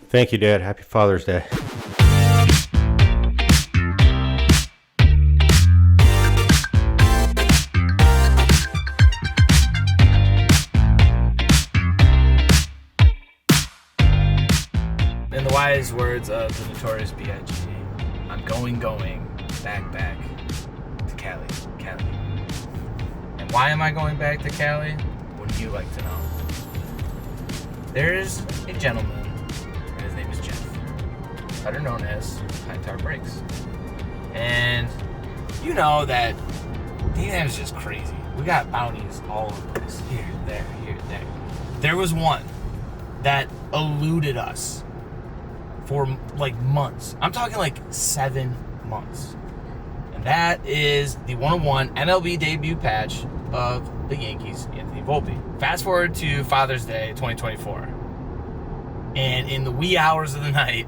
Thank you, Dad. Happy Father's Day. In the wise words of the notorious B.I.G., I'm going back to Cali. And why am I going back to Cali? Wouldn't you like to know? There's a gentleman, and his name is Jeff, better known as Pinear Breaks. And you know that D-Name is just crazy. We got bounties all over the place. Here, there. There was one that eluded us for like months. I'm talking like 7 months. And that is the 101 MLB debut patch of the Yankees, Anthony Volpe. Fast forward to Father's Day 2024. And in the wee hours of the night,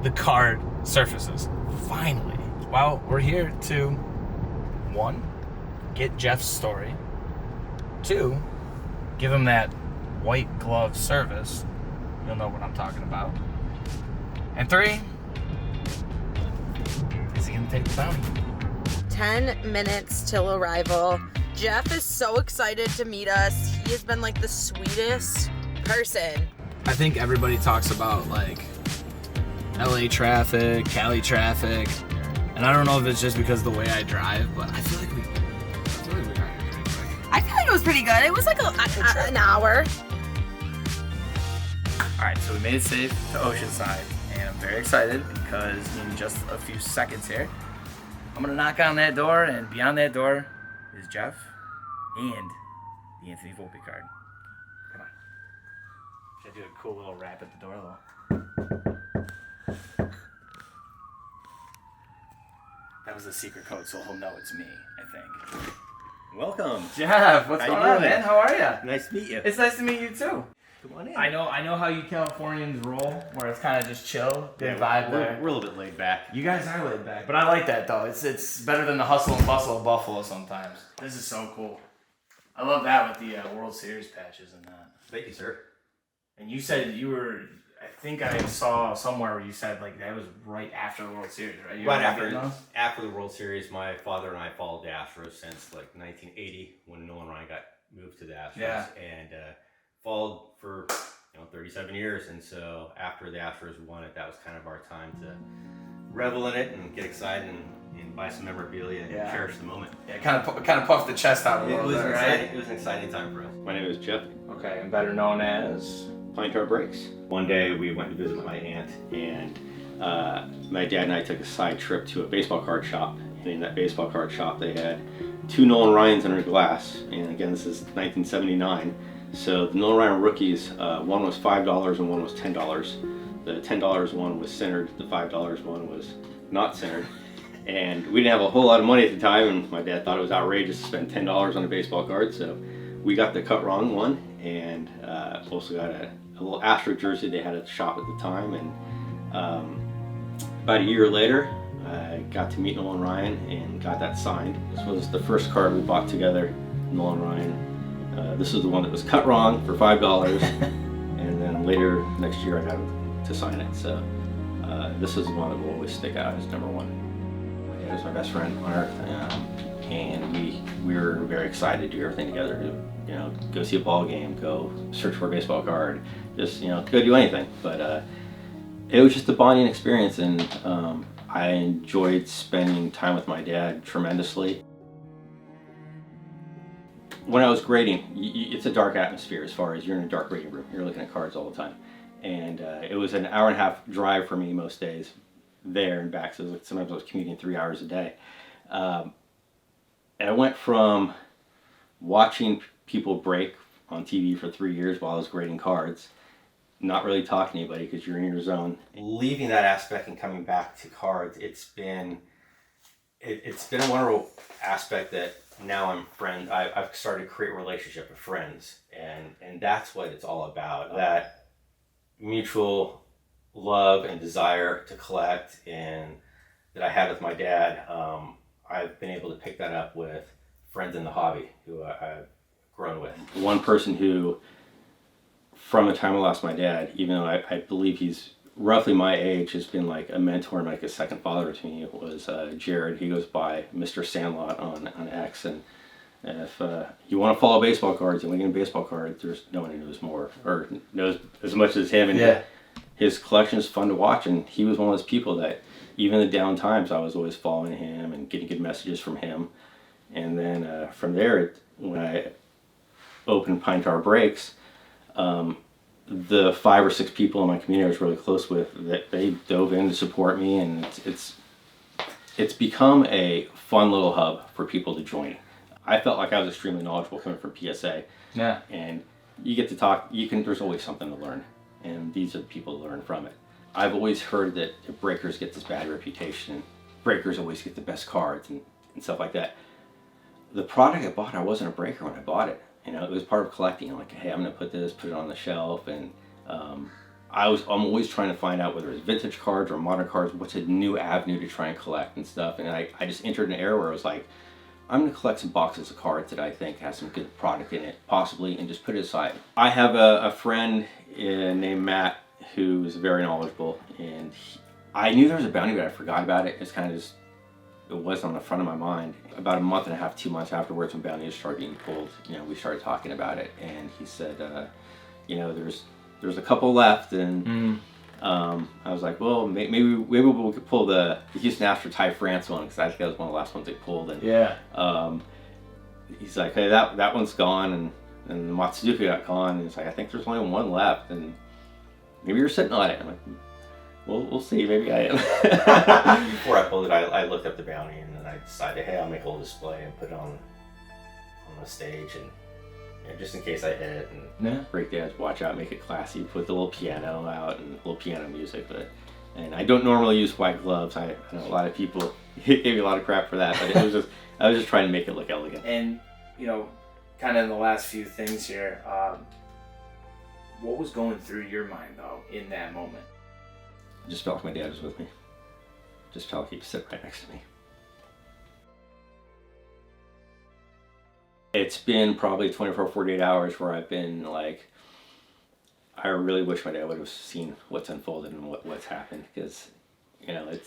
the card surfaces. Finally. Well, we're here to, 1, get Jeff's story. 2, give him that white glove service. You'll know what I'm talking about. And 3, is he going to take the bounty? 10 minutes till arrival. Jeff is so excited to meet us. He has been like the sweetest person. I think everybody talks about like LA traffic, Cali traffic, and I don't know if it's just because of the way I drive, but I feel like we got here pretty quick. I feel like it was pretty good. It was like an hour. Alright, so we made it safe to Oceanside, and I'm very excited because in just a few seconds here, I'm going to knock on that door, and beyond that door is Jeff and the Anthony Volpe card. Come on. Should I do a cool little rap at the door, though? That was the secret code, so he'll know it's me, I think. Welcome. Jeff, what's How going you on, doing? man? How are you? Nice to meet you. It's nice to meet you, too. Come on in. I know how you Californians roll, where it's kind of just chill, good vibe there. We're a little bit laid back. You guys are laid back, but I like that though. It's better than the hustle and bustle of Buffalo sometimes. This is so cool. I love that with the World Series patches and that. Thank you, sir. And you said you were, I think I saw somewhere where you said like that was right after the World Series, right? Right after the World Series, my father and I followed the Astros since like 1980 when Nolan Ryan got moved to the Astros. Yeah. And followed for 37 years, and so after the Astros won it, that was kind of our time to revel in it and get excited and buy some memorabilia and cherish the moment. Yeah, kind of puffed the chest out a little bit, right? It was an exciting time for us. My name is Jeff. Okay, and better known as Pinear Breaks. One day we went to visit my aunt, and my dad and I took a side trip to a baseball card shop. And in that baseball card shop, they had 2 Nolan Ryans under glass. And again, this is 1979. So the Nolan Ryan rookies, one was $5 and one was $10. The $10 one was centered, the $5 one was not centered. And we didn't have a whole lot of money at the time, and my dad thought it was outrageous to spend $10 on a baseball card, so we got the cut wrong one, and also got a little Astro jersey they had at the shop at the time. And about a year later, I got to meet Nolan Ryan and got that signed. This was the first card we bought together, Nolan Ryan. This is the one that was cut wrong for $5, and then later next year I got to sign it. So this is the one that will always stick out as number 1. My dad was my best friend on earth, and we were very excited to do everything together. To, go see a ball game, go search for a baseball card, just go do anything. But it was just a bonding experience, and I enjoyed spending time with my dad tremendously. When I was grading, it's a dark atmosphere as far as you're in a dark grading room. You're looking at cards all the time. And it was an hour and a half drive for me most days, there and back. So sometimes I was commuting 3 hours a day. And I went from watching people break on TV for 3 years while I was grading cards, not really talking to anybody because you're in your zone. Leaving that aspect and coming back to cards, it's been a wonderful aspect that now I'm friends. I've started to create a relationship with friends, and that's what it's all about. That mutual love and desire to collect, and that I had with my dad. I've been able to pick that up with friends in the hobby who I've grown with. One person who from the time I lost my dad, even though I believe he's roughly my age, has been like a mentor and like a second father to me. It was Jared. He goes by Mr. Sandlot on X, and if you want to follow baseball cards and win baseball cards, there's no one who knows more or knows as much as him. And his collection is fun to watch, and he was one of those people that even the down times I was always following him and getting good messages from him. And then from there, when I opened Pine Tar Breaks, the 5 or 6 people in my community I was really close with, that they dove in to support me, and it's become a fun little hub for people to join. I felt like I was extremely knowledgeable coming from PSA. Yeah. And you get to talk, there's always something to learn, and these are the people to learn from it. I've always heard that breakers get this bad reputation. Breakers always get the best cards and stuff like that. The product I bought, I wasn't a breaker when I bought it. You know, it was part of collecting. I'm like, hey, I'm gonna put it on the shelf, and I'm always trying to find out whether it's vintage cards or modern cards, what's a new avenue to try and collect and stuff. And I just entered an era where I was like, I'm gonna collect some boxes of cards that I think has some good product in it, possibly, and just put it aside. I have a friend named Matt who's very knowledgeable, and I knew there was a bounty, but I forgot about it. It's kind of just, it wasn't on the front of my mind. About a month and a half, 2 months afterwards, when bounties started being pulled, we started talking about it, and he said, there's a couple left, and I was like, well, maybe we could pull the Houston Astros Ty France one, because I think that was one of the last ones they pulled. And he's like, hey, that one's gone, and the Matsuduka got gone, and he's like, I think there's only one left, and maybe you're sitting on it. I'm like, well, we'll see. Maybe I am. Before I pulled it, I looked up the bounty, and then I decided, hey, I'll make a little display and put it on the stage, and just in case I hit it, and break dance, watch out, make it classy, put the little piano out and a little piano music. And I don't normally use white gloves. I know a lot of people gave me a lot of crap for that, but I was just trying to make it look elegant. And kind of in the last few things here, what was going through your mind though in that moment? I just felt like my dad was with me. Just felt like he was sitting right next to me. It's been probably 24, 48 hours where I've been like, I really wish my dad would have seen what's unfolded and what's happened, because, it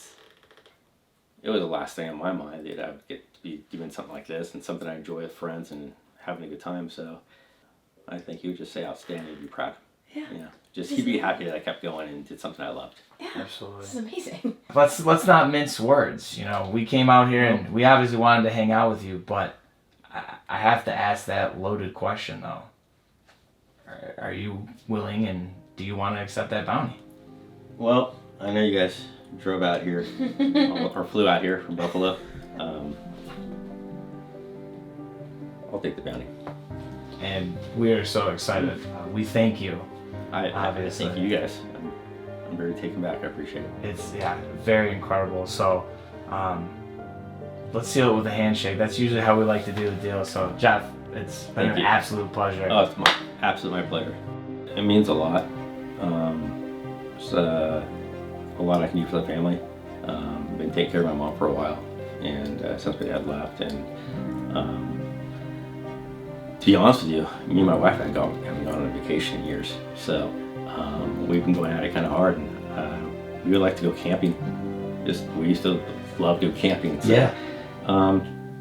was the last thing on my mind that I would get to be doing something like this and something I enjoy with friends and having a good time. So I think he would just say outstanding, be proud. Yeah. He'd be happy that I kept going and did something I loved. Yeah. Absolutely. This is amazing. Let's not mince words. We came out here and we obviously wanted to hang out with you, but I have to ask that loaded question though. Are you willing, and do you want to accept that bounty? Well, I know you guys drove out here or flew out here from Buffalo. I'll take the bounty. And we are so excited. We thank you. I thank you guys. I'm very taken back. I appreciate it. It's very incredible. So let's seal it with a handshake. That's usually how we like to do the deal. So Jeff, it's been an absolute pleasure. Oh, it's absolutely my pleasure. It means a lot. It's a lot I can do for the family. Been taking care of my mom for a while, and since my dad left, and to be honest with you, me and my wife haven't gone on a vacation in years, so we've been going at it kind of hard, and we would like to go camping. We used to love to go camping. So,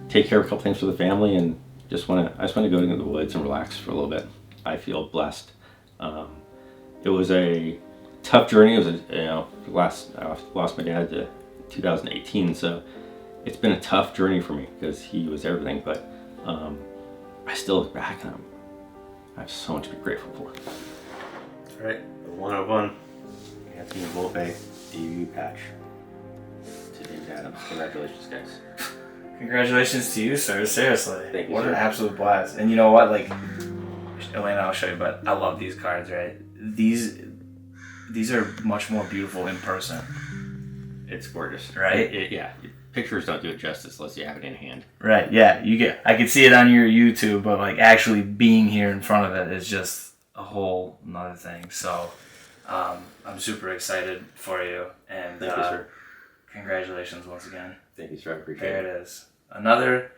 take care of a couple things for the family, and I just want to go into the woods and relax for a little bit. I feel blessed. It was a tough journey. It was I lost my dad to 2018, so it's been a tough journey for me because he was everything. But I still look back and I have so much to be grateful for. All right, the 101 Anthony Volpe debut patch to David Adams. Congratulations, guys. Congratulations to you, sir. Seriously. Thank you, what sir. an absolute blast. And you know what? Alaina, I'll show you, but I love these cards, right? These are much more beautiful in person. It's gorgeous. Right? Yeah. Pictures don't do it justice unless you have it in hand. Right, yeah. I can see it on your YouTube, but actually being here in front of it is just a whole nother thing. So I'm super excited for you. And Thank you, sir. Congratulations once again. Thank you, sir. I appreciate it. There it is. Another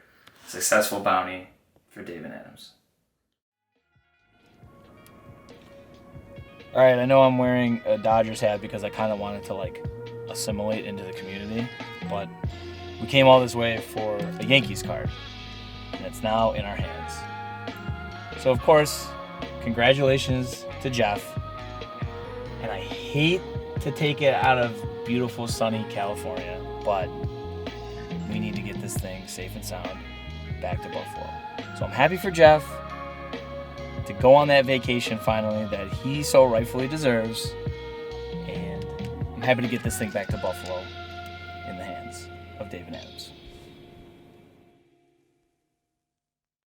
successful bounty for David Adams. All right, I know I'm wearing a Dodgers hat because I kind of wanted to like assimilate into the community, but we came all this way for a Yankees card, and it's now in our hands. So of course, congratulations to Jeff. And I hate to take it out of beautiful sunny California, but we need to get this thing safe and sound back to Buffalo. So I'm happy for Jeff to go on that vacation finally that he so rightfully deserves. And I'm happy to get this thing back to Buffalo in the hands of David Adams.